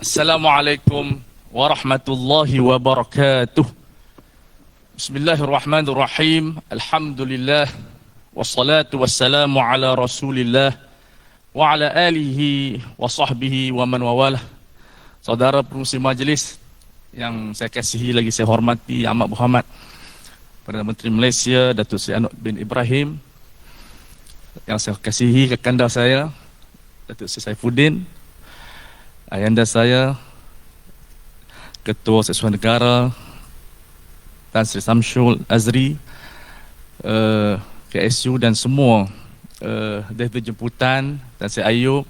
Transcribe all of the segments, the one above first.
Assalamualaikum warahmatullahi wabarakatuh. Bismillahirrahmanirrahim. Alhamdulillah. Wassalatu wassalamu ala rasulillah wa ala alihi wa sahbihi wa man wawalah. Saudara pengurusi majlis yang saya kasihi lagi saya hormati, Ahmad Muhammad, Perdana Menteri Malaysia Datuk Seri Anwar bin Ibrahim, yang saya kasihi kakanda saya Datuk Seri Saifuddin, ayanda saya Ketua Seksual Negara Tan Sri Samsul Azri, KSU dan semua Direktur Jemputan Tan Sri Ayub,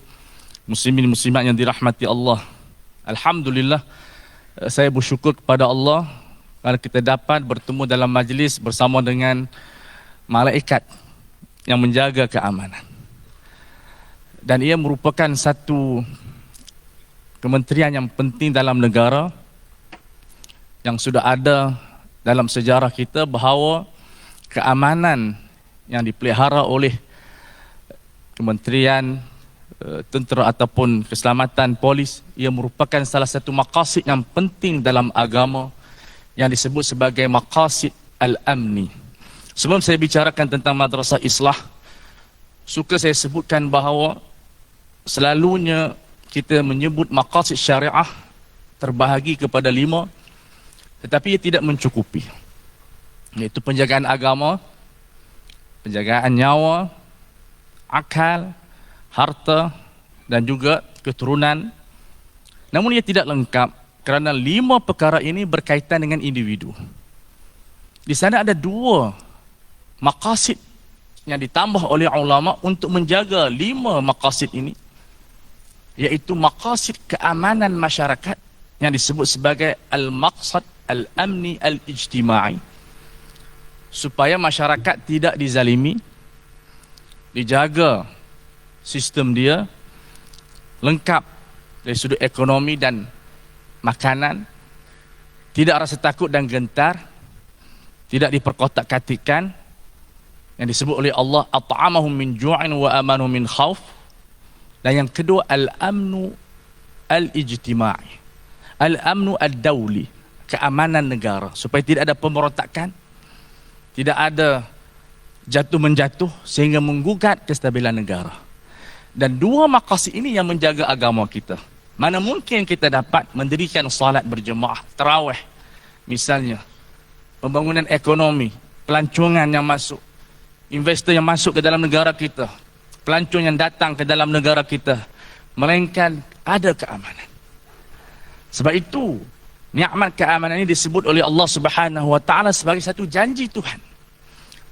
muslimin muslimat yang dirahmati Allah. Alhamdulillah, saya bersyukur kepada Allah kerana kita dapat bertemu dalam majlis bersama dengan malaikat yang menjaga keamanan. Dan ia merupakan satu kementerian yang penting dalam negara yang sudah ada dalam sejarah kita, bahawa keamanan yang dipelihara oleh Kementerian Tentera ataupun Keselamatan Polis, ia merupakan salah satu maqasid yang penting dalam agama yang disebut sebagai maqasid al-amni. Sebelum saya bicarakan tentang madrasah islah, suka saya sebutkan bahawa selalunya kita menyebut maqasid syariah terbahagi kepada 5, tetapi ia tidak mencukupi, iaitu penjagaan agama, penjagaan nyawa, akal, harta dan juga keturunan. Namun ia tidak lengkap kerana 5 perkara ini berkaitan dengan individu. Di sana ada 2 maqasid yang ditambah oleh ulama untuk menjaga 5 maqasid ini, iaitu maqasid keamanan masyarakat yang disebut sebagai al-maqsad al-amni al-ijtimai, supaya masyarakat tidak dizalimi, dijaga sistem dia lengkap dari sudut ekonomi dan makanan, tidak rasa takut dan gentar, tidak diperkotak-katikan, yang disebut oleh Allah at'amahum min ju'in wa amanahum min khauf. Dan yang kedua, al-amnu al-ijtimai, al-amnu al-dawli, keamanan negara, supaya tidak ada pemberontakan, tidak ada jatuh-menjatuh sehingga menggugat kestabilan negara. Dan 2 maqasid ini yang menjaga agama kita. Mana mungkin kita dapat mendirikan salat berjemaah, tarawih misalnya, pembangunan ekonomi, pelancongan yang masuk, investor yang masuk ke dalam negara kita, pelancong yang datang ke dalam negara kita, melainkan ada keamanan. Sebab itu nikmat keamanan ini disebut oleh Allah Subhanahu wa taala sebagai satu janji Tuhan,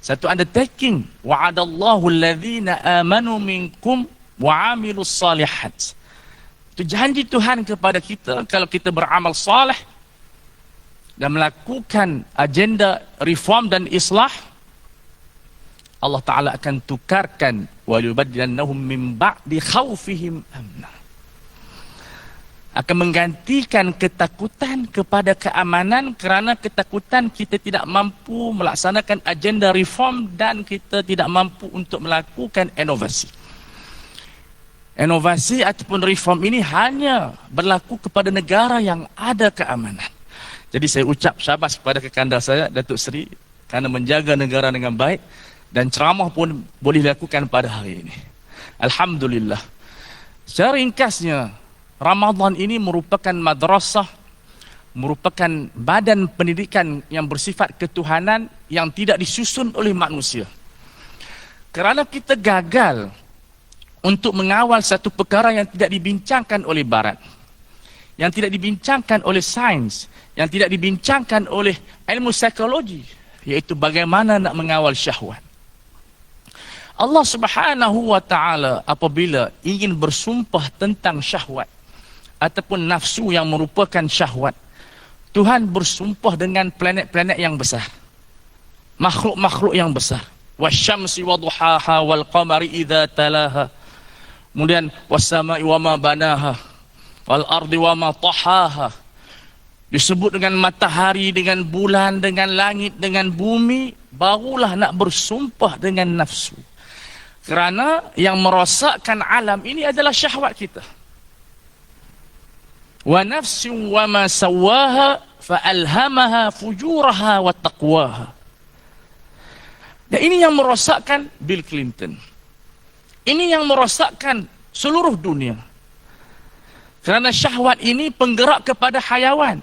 satu undertaking. Wa'adallahu alladhina amanu minkum wa 'amilus salihat. Itu janji Tuhan kepada kita, kalau kita beramal saleh dan melakukan agenda reform dan islah, Allah Ta'ala akan tukarkan وَلِيُبَدِّلَنَّهُمْ مِنْ بَعْدِ خَوْفِهِمْ أَمْنًا, akan menggantikan ketakutan kepada keamanan, kerana ketakutan kita tidak mampu melaksanakan agenda reform dan kita tidak mampu untuk melakukan inovasi. Inovasi ataupun reform ini hanya berlaku kepada negara yang ada keamanan. Jadi saya ucap syabas kepada kekanda saya Datuk Seri kerana menjaga negara dengan baik, dan ceramah pun boleh dilakukan pada hari ini. Alhamdulillah. Secara ringkasnya, Ramadan ini merupakan madrasah, merupakan badan pendidikan yang bersifat ketuhanan yang tidak disusun oleh manusia. Kerana kita gagal untuk mengawal satu perkara yang tidak dibincangkan oleh Barat, yang tidak dibincangkan oleh sains, yang tidak dibincangkan oleh ilmu psikologi, iaitu bagaimana nak mengawal syahwat. Allah Subhanahu wa taala apabila ingin bersumpah tentang syahwat ataupun nafsu yang merupakan syahwat, Tuhan bersumpah dengan planet-planet yang besar, makhluk-makhluk yang besar. Wasyamsi waduhaha wal qamari idza talaha, kemudian was-sama'i wama banaha wal ardi wama tahaha. Disebut dengan matahari, dengan bulan, dengan langit, dengan bumi, barulah nak bersumpah dengan nafsu. Kerana yang merosakkan alam ini adalah syahwat kita. Wa nafsin wa ma sawaha fa alhamaha fujuraha wa taqwaha. Dan ini yang merosakkan Bill Clinton. Ini yang merosakkan seluruh dunia. Kerana syahwat ini penggerak kepada hayawan.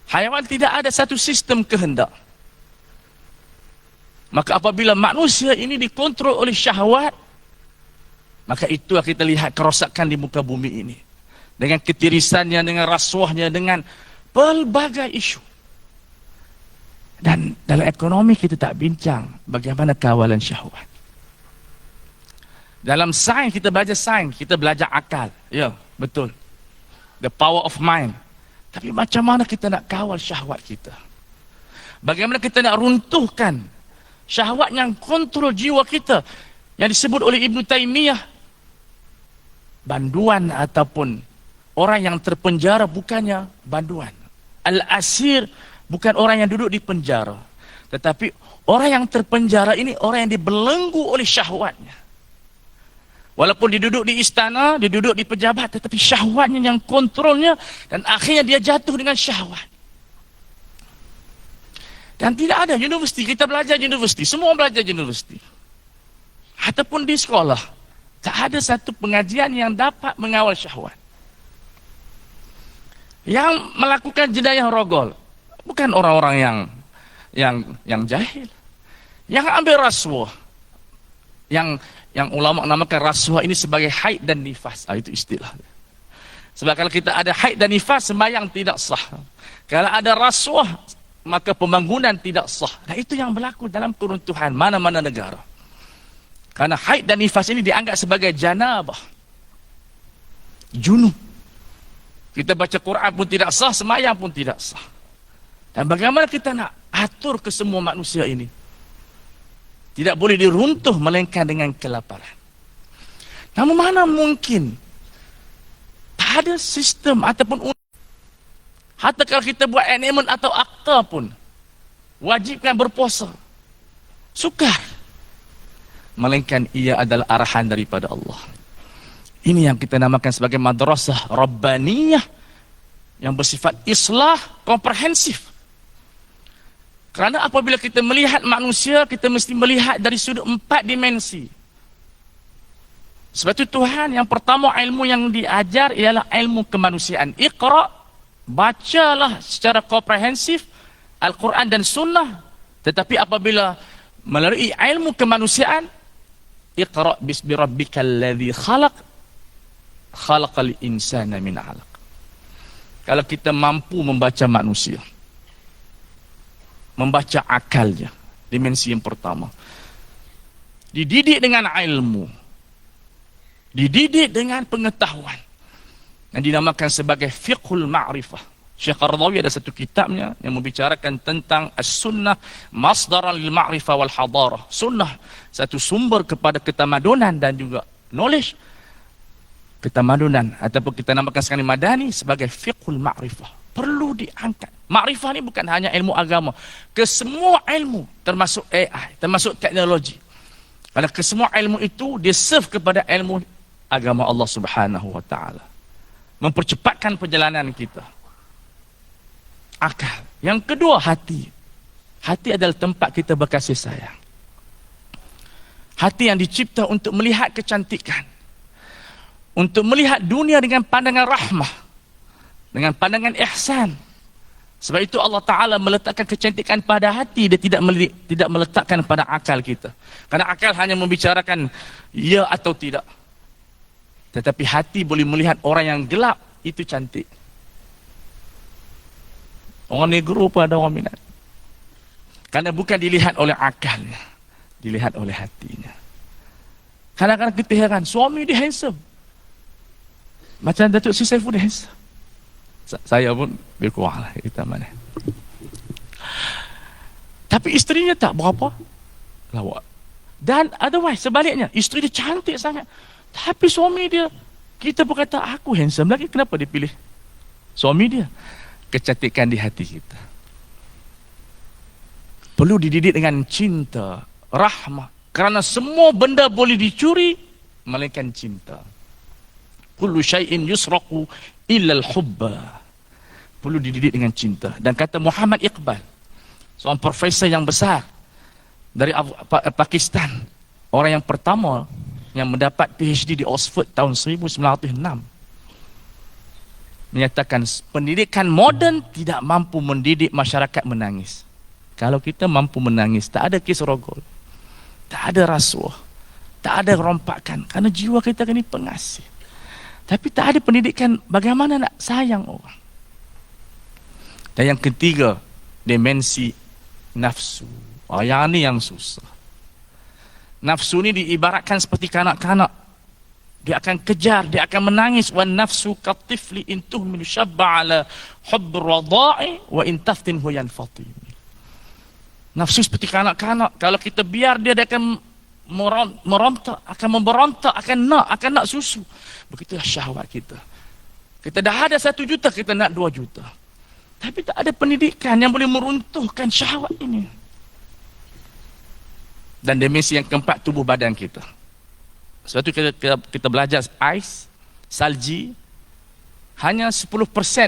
Hayawan tidak ada satu sistem kehendak. Maka apabila manusia ini dikontrol oleh syahwat, maka itulah kita lihat kerosakan di muka bumi ini. Dengan ketirisannya, dengan rasuahnya, dengan pelbagai isu. Dan dalam ekonomi kita tak bincang bagaimana kawalan syahwat. Dalam sains kita belajar sains, kita belajar akal. Ya, betul. The power of mind. Tapi macam mana kita nak kawal syahwat kita? Bagaimana kita nak runtuhkan syahwat yang kontrol jiwa kita? Yang disebut oleh Ibn Taymiyah, banduan ataupun orang yang terpenjara bukannya banduan. Al-asir bukan orang yang duduk di penjara. Tetapi orang yang terpenjara ini orang yang dibelenggu oleh syahwatnya. Walaupun dia duduk di istana, dia duduk di pejabat, tetapi syahwatnya yang kontrolnya, dan akhirnya dia jatuh dengan syahwat. Dan tidak ada universiti, kita belajar universiti, semua belajar universiti. Ataupun di sekolah, tak ada satu pengajian yang dapat mengawal syahwat. Yang melakukan jenayah rogol, bukan orang-orang yang jahil. Yang ambil rasuah, yang ulama namakan rasuah ini sebagai haid dan nifas. Itu istilah. Sebab kalau kita ada haid dan nifas, sembahyang tidak sah. Kalau ada rasuah, maka pembangunan tidak sah. Nah, itu yang berlaku dalam keruntuhan mana-mana negara. Karena haid dan nifas ini dianggap sebagai janabah, junub. Kita baca Quran pun tidak sah, sembahyang pun tidak sah. Dan bagaimana kita nak atur ke semua manusia ini? Tidak boleh diruntuh melainkan dengan kelaparan. Namun mana mungkin tak ada sistem ataupun hatta kalau kita buat enactment atau akta pun wajibkan berpuasa, sukar, melainkan ia adalah arahan daripada Allah. Ini yang kita namakan sebagai madrasah rabbaniyah yang bersifat islah komprehensif. Kerana apabila kita melihat manusia, kita mesti melihat dari sudut 4 dimensi. Sebab itu Tuhan yang pertama ilmu yang diajar ialah ilmu kemanusiaan. Iqra, bacalah secara komprehensif Al-Quran dan Sunnah. Tetapi apabila melalui ilmu kemanusiaan, Iqra bismi rabbikal ladzi khalaq, khalaqal insana min 'alaq. Kalau kita mampu membaca manusia, membaca akalnya, dimensi yang pertama. Dididik dengan ilmu, dididik dengan pengetahuan, yang dinamakan sebagai fiqhul ma'rifah. Syekh Qaradawi ada satu kitabnya yang membicarakan tentang as-sunnah masdaran lil ma'rifah wal hadarah. Sunnah satu sumber kepada ketamadunan dan juga knowledge. Ketamadunan ataupun kita namakan sekarang madani sebagai fiqhul ma'rifah. Perlu diangkat. Makrifah ni bukan hanya ilmu agama. Kesemua ilmu, termasuk AI, termasuk teknologi. Karena kesemua ilmu itu, dia serve kepada ilmu agama Allah Subhanahu wa ta'ala. Mempercepatkan perjalanan kita. Akal. Yang kedua, hati. Hati adalah tempat kita berkasih sayang. Hati yang dicipta untuk melihat kecantikan. Untuk melihat dunia dengan pandangan rahmah. Dengan pandangan ihsan. Sebab itu Allah Ta'ala meletakkan kecantikan pada hati. Dia tidak meletakkan pada akal kita. Karena akal hanya membicarakan ya atau tidak. Tetapi hati boleh melihat orang yang gelap, itu cantik. Orang negro pun ada orang minat. Karena bukan dilihat oleh akalnya, dilihat oleh hatinya. Kadang-kadang kita heran, suami dia handsome. Macam Datuk Sri Saiful dia handsome. Saya pun lebih kurang lah kita mana. Tapi isterinya tak berapa lawak. Dan otherwise sebaliknya, isteri dia cantik sangat. Tapi suami dia, kita pun kata aku handsome lagi, kenapa dia pilih suami dia? Kecantikan di hati kita. Perlu dididik dengan cinta, rahmah. Kerana semua benda boleh dicuri, melainkan cinta. kullu syai'in yusraqu illa al-hubba. Perlu dididik dengan cinta. Dan kata Muhammad Iqbal, seorang profesor yang besar dari Pakistan, orang yang pertama yang mendapat PhD di Oxford tahun 1906, menyatakan pendidikan moden tidak mampu mendidik masyarakat menangis. Kalau kita mampu menangis, tak ada kes rogol, tak ada rasuah, tak ada rompakan, kerana jiwa kita ini pengasih. Tapi tak ada pendidikan bagaimana nak sayang orang. Dan yang ketiga, dimensi nafsu. Yang ni yang susah. Nafsu ni diibaratkan seperti kanak-kanak. Dia akan kejar, dia akan menangis. Wa nafsu katifli intuh min syabba ala hubb radha'i wa in taftinhu yanfati. Nafsu seperti kanak-kanak. Kalau kita biar dia akan merontak, akan memberontak, akan nak susu. Begitulah syahwat kita. Kita dah ada 1 juta, kita nak 2 juta. Tapi tak ada pendidikan yang boleh meruntuhkan syahwat ini. Dan dimensi yang keempat, tubuh badan kita. Sebab itu kita belajar ais, salji, hanya 10%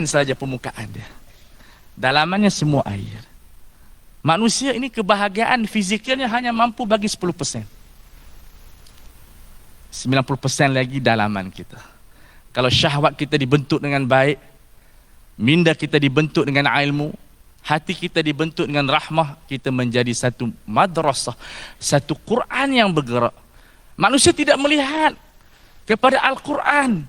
saja permukaan dia. Dalamannya semua air. Manusia ini kebahagiaan fizikalnya hanya mampu bagi 10%. 90% lagi dalaman kita. Kalau syahwat kita dibentuk dengan baik, minda kita dibentuk dengan ilmu, hati kita dibentuk dengan rahmah, kita menjadi satu madrasah, satu Quran yang bergerak. Manusia tidak melihat kepada Al-Quran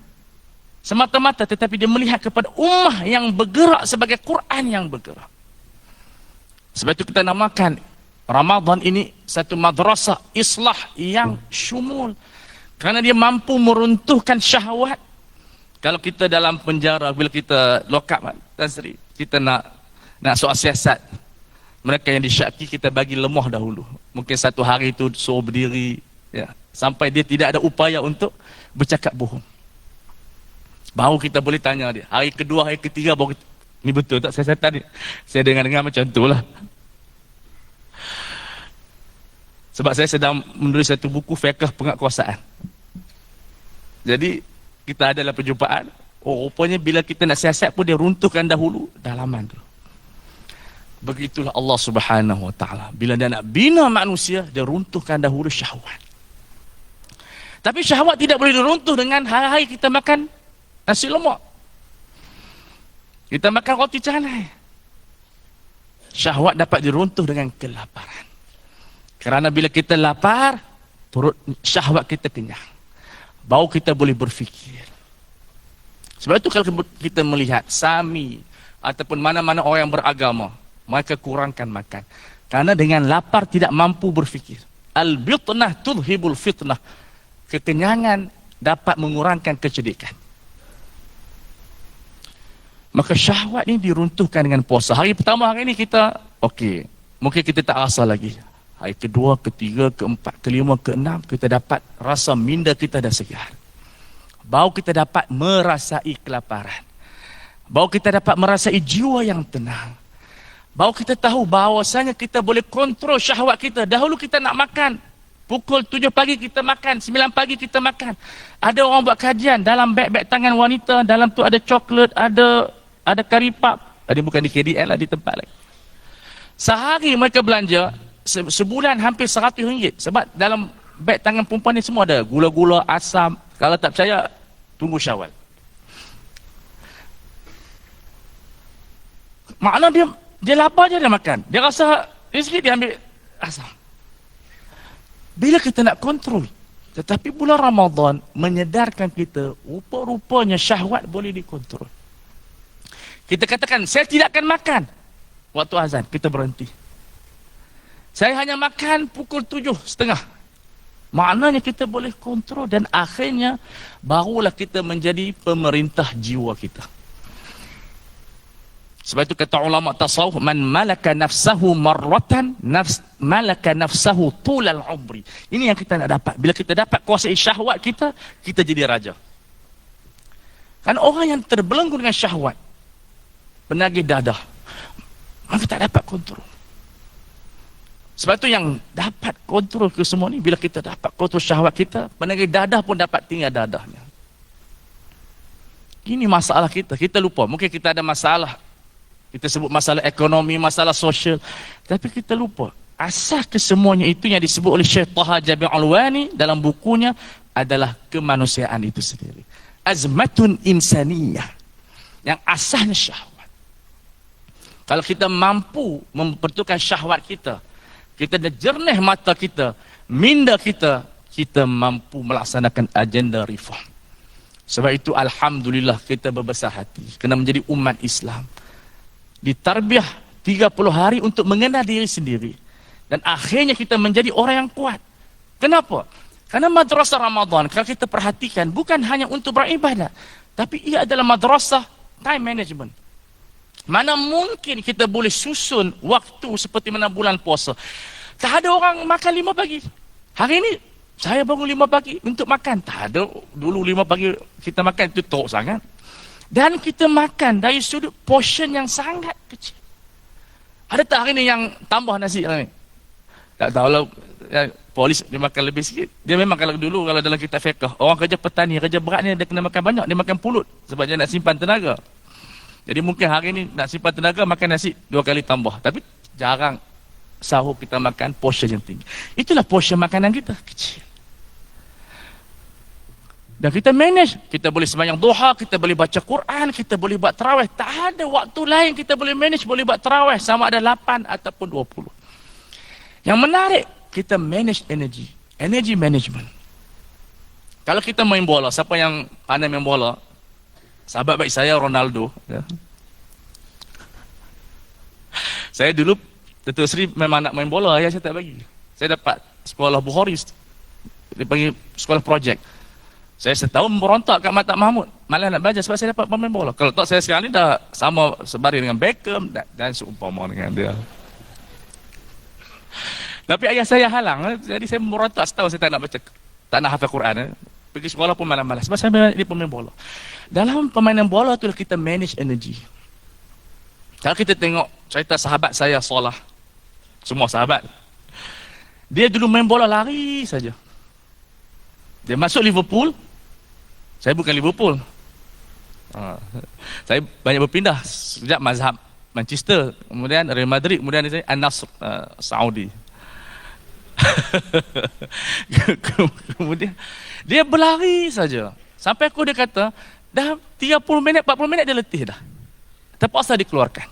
semata-mata, tetapi dia melihat kepada ummah yang bergerak sebagai Quran yang bergerak. Sebab itu kita namakan Ramadan ini satu madrasah islah yang syumul, kerana dia mampu meruntuhkan syahwat. Kalau kita dalam penjara, bila kita lock up, Tan Sri, kita nak soal siasat, mereka yang disyaki kita bagi lemah dahulu. Mungkin 1 hari itu suruh berdiri, ya, sampai dia tidak ada upaya untuk bercakap bohong. Baru kita boleh tanya dia. Hari kedua, hari ketiga baru kita, ni betul tak siasatan ni? Saya dengar-dengar macam itulah. Sebab saya sedang menulis satu buku fiqh penguatkuasaan. Jadi kita ada dalam perjumpaan, rupanya bila kita nak siasat pun dia runtuhkan dahulu dalaman tu. Begitulah Allah Subhanahu Wa Taala. Bila dia nak bina manusia, dia runtuhkan dahulu syahwat. Tapi syahwat tidak boleh diruntuh dengan hari-hari kita makan nasi lemak, kita makan roti canai. Syahwat dapat diruntuh dengan kelaparan. Kerana bila kita lapar, perut syahwat kita kenyang, baru kita boleh berfikir. Sebab itu kalau kita melihat Sami ataupun mana-mana orang yang beragama, mereka kurangkan makan. Karena dengan lapar tidak mampu berfikir. Al-bitnah tudhibul fitnah. Kekenyangan dapat mengurangkan kecerdikan. Maka syahwat ini diruntuhkan dengan puasa. Hari pertama hari ini kita, okey, mungkin kita tak rasa lagi. Hari kedua, ketiga, keempat, kelima, keenam, kita dapat rasa minda kita dah segar. Baru kita dapat merasai kelaparan. Baru kita dapat merasai jiwa yang tenang. Baru kita tahu bahawasanya kita boleh kontrol syahwat kita. Dahulu kita nak makan, pukul 7 pagi kita makan, 9 pagi kita makan. Ada orang buat kajian, dalam beg-beg tangan wanita, dalam tu ada coklat, ada karipap. Ada bukan di KDL lah, di tempat lain. Sehari mereka belanja, sebulan hampir RM100. Sebab dalam beg tangan perempuan ni semua ada gula-gula, asam. Kalau tak percaya, tunggu Syawal. Makna dia lapar je dia makan. Dia rasa rezeki, dia ambil asam. Bila kita nak kontrol, tetapi bulan Ramadan menyedarkan kita, rupa-rupanya syahwat boleh dikontrol. Kita katakan, saya tidak akan makan waktu azan, kita berhenti. Saya hanya makan pukul 7:30. Maknanya kita boleh kontrol, dan akhirnya barulah kita menjadi pemerintah jiwa kita. Sebab itu kata ulama tasawuf, man malaka nafsahu marratan malaka nafsahu tulal umri. Ini yang kita nak dapat. Bila kita dapat kuasai syahwat kita, kita jadi raja. Kan orang yang terbelenggu dengan syahwat, penagih dadah, maka tak dapat kontrol. Sebab itu yang dapat kontrol ke semua ni, bila kita dapat kontrol syahwat kita, penagih dadah pun dapat tinggal dadahnya. Ini masalah kita. Kita lupa. Mungkin kita ada masalah. Kita sebut masalah ekonomi, masalah sosial. Tapi kita lupa. Asas kesemuanya itu yang disebut oleh Syekh Taha Jabi' Alwani dalam bukunya adalah kemanusiaan itu sendiri. Azmatun insaniyah. Yang asasnya syahwat. Kalau kita mampu mempertukarkan syahwat kita, kita ada jernih mata kita, minda kita, kita mampu melaksanakan agenda reform. Sebab itu alhamdulillah kita berbesar hati kena menjadi umat Islam. Ditarbiah 30 hari untuk mengenal diri sendiri. Dan akhirnya kita menjadi orang yang kuat. Kenapa? Karena madrasah Ramadan, kalau kita perhatikan, bukan hanya untuk beribadah, tapi ia adalah madrasah time management. Mana mungkin kita boleh susun waktu seperti mana bulan puasa. Tak ada orang makan 5 pagi. Hari ini saya bangun 5 pagi untuk makan. Tak ada. Dulu 5 pagi kita makan itu teruk sangat. Dan kita makan dari sudut portion yang sangat kecil. Ada tak hari ni yang tambah nasi ni? Tak tahulah. Ya, polis dia makan lebih sikit. Dia memang kalau dulu kalau dalam kitab fiqh, orang kerja petani, kerja berat ni dia kena makan banyak. Dia makan pulut sebab dia nak simpan tenaga. Jadi mungkin hari ni nak simpan tenaga makan nasi 2 kali tambah. Tapi jarang sahur kita makan portion yang tinggi. Itulah portion makanan kita kecil. Dan kita manage, kita boleh sembahyang duha, kita boleh baca Quran, kita boleh buat tarawih. Tak ada waktu lain kita boleh manage, boleh buat tarawih sama ada 8 ataupun 20. Yang menarik, kita manage energy. Energy management. Kalau kita main bola, siapa yang pandai main bola? Sahabat baik saya Ronaldo. Ya. Saya dulu Datuk Seri memang nak main bola, ayah saya tak bagi. Saya dapat sekolah Bukhari, dia panggil sekolah projek. Saya setahun berontak kat Mata Mahmud, malah nak belajar sebab saya dapat main bola. Kalau tak saya sekarang ni dah sama sebaris dengan Beckham dan seumpama dengan dia. Tapi ayah saya halang, jadi saya berontak setahun saya tak nak baca, tak nak hafal Quran. Pergi sekolah pun malam-malam sebab saya dia pemain bola. Dalam permainan bola tu kita manage energy. Kalau kita tengok cerita sahabat saya Salah, semua sahabat, dia dulu main bola lari saja. Dia masuk Liverpool, saya bukan Liverpool. Saya banyak berpindah sejak mazhab Manchester, kemudian Real Madrid, kemudian saya An-Nasr Saudi. Kemudian dia berlari saja. Sampai dia kata, dah 30 minit, 40 minit dia letih dah. Terpaksa dikeluarkan.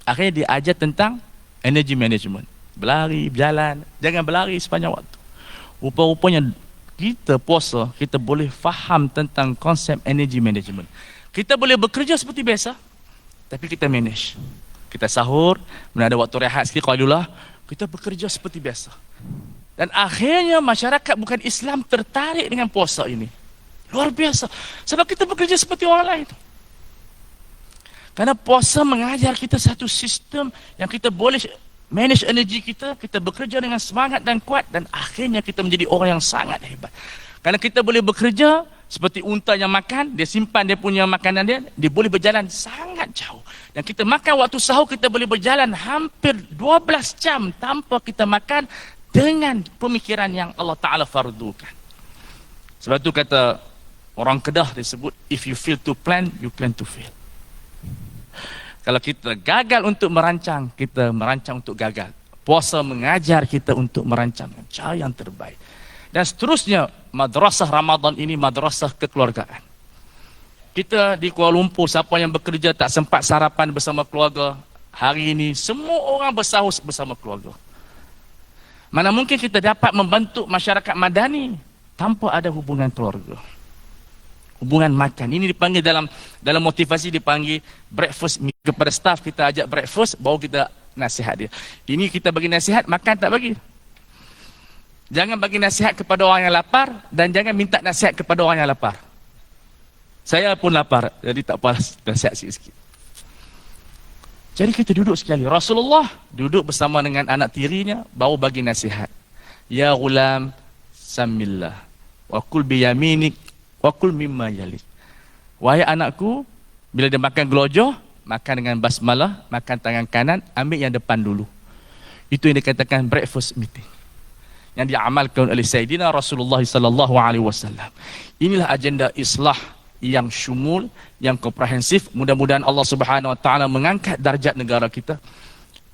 Akhirnya dia ajar tentang energy management. Berlari, berjalan, jangan berlari sepanjang waktu. Rupa-rupanya kita puasa, kita boleh faham tentang konsep energy management. Kita boleh bekerja seperti biasa, tapi kita manage. Kita sahur, mana ada waktu rehat sikit, qailullah, kita bekerja seperti biasa. Dan akhirnya masyarakat bukan Islam tertarik dengan puasa ini. Luar biasa. Sebab kita bekerja seperti orang lain. Karena puasa mengajar kita satu sistem yang kita boleh manage energi kita, kita bekerja dengan semangat dan kuat, dan akhirnya kita menjadi orang yang sangat hebat. Karena kita boleh bekerja seperti unta yang makan, dia simpan dia punya makanan dia boleh berjalan sangat jauh. Dan kita makan waktu sahur, kita boleh berjalan hampir 12 jam tanpa kita makan dengan pemikiran yang Allah Ta'ala fardukan. Sebab itu kata orang Kedah disebut, if you fail to plan, you plan to fail. Kalau kita gagal untuk merancang, kita merancang untuk gagal. Puasa mengajar kita untuk merancang cara yang terbaik. Dan seterusnya, madrasah Ramadan ini madrasah kekeluargaan. Kita di Kuala Lumpur, siapa yang bekerja tak sempat sarapan bersama keluarga, hari ini semua orang bersahur bersama keluarga. Mana mungkin kita dapat membentuk masyarakat madani tanpa ada hubungan keluarga. Hubungan makan. Ini dipanggil dalam motivasi dipanggil breakfast. Kepada staff kita ajak breakfast, baru kita nasihat dia. Ini kita bagi nasihat, makan tak bagi. Jangan bagi nasihat kepada orang yang lapar dan jangan minta nasihat kepada orang yang lapar. Saya pun lapar, jadi tak apa nasihat sikit-sikit. Jadi kita duduk sekali. Rasulullah duduk bersama dengan anak tirinya, baru bagi nasihat. Ya ghulam, samillah. Wa kul biyaminik, wa kul mimma yalik. Wahai anakku, bila dia makan gelojoh, makan dengan basmalah, makan tangan kanan, ambil yang depan dulu. Itu yang dikatakan breakfast meeting. Yang diamalkan oleh Sayyidina Rasulullah sallallahu alaihi wasallam. Inilah agenda islah yang syumul, yang komprehensif. Mudah-mudahan Allah Subhanahu Wa Taala mengangkat darjat negara kita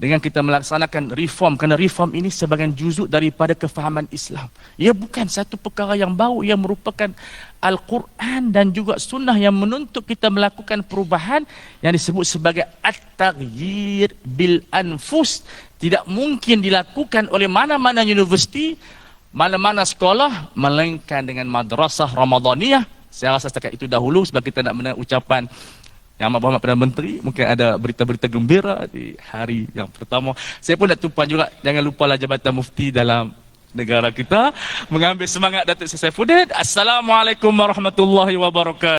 dengan kita melaksanakan reform, kerana reform ini sebahagian juzuk daripada kefahaman Islam. Ia bukan satu perkara yang baru, ia merupakan Al-Quran dan juga sunnah yang menuntut kita melakukan perubahan yang disebut sebagai at-taghyir bil anfus. Tidak mungkin dilakukan oleh mana-mana universiti, mana-mana sekolah, melainkan dengan madrasah Ramadaniyah. Saya rasa setakat itu dahulu, sebab kita nak mendengar ucapan Yang Amat Berhormat Perdana Menteri. Mungkin ada berita-berita gembira di hari yang pertama. Saya pun nak tumpang juga, jangan lupalah Jabatan Mufti dalam negara kita mengambil semangat Datuk Seri Saifuddin. Assalamualaikum warahmatullahi wabarakatuh.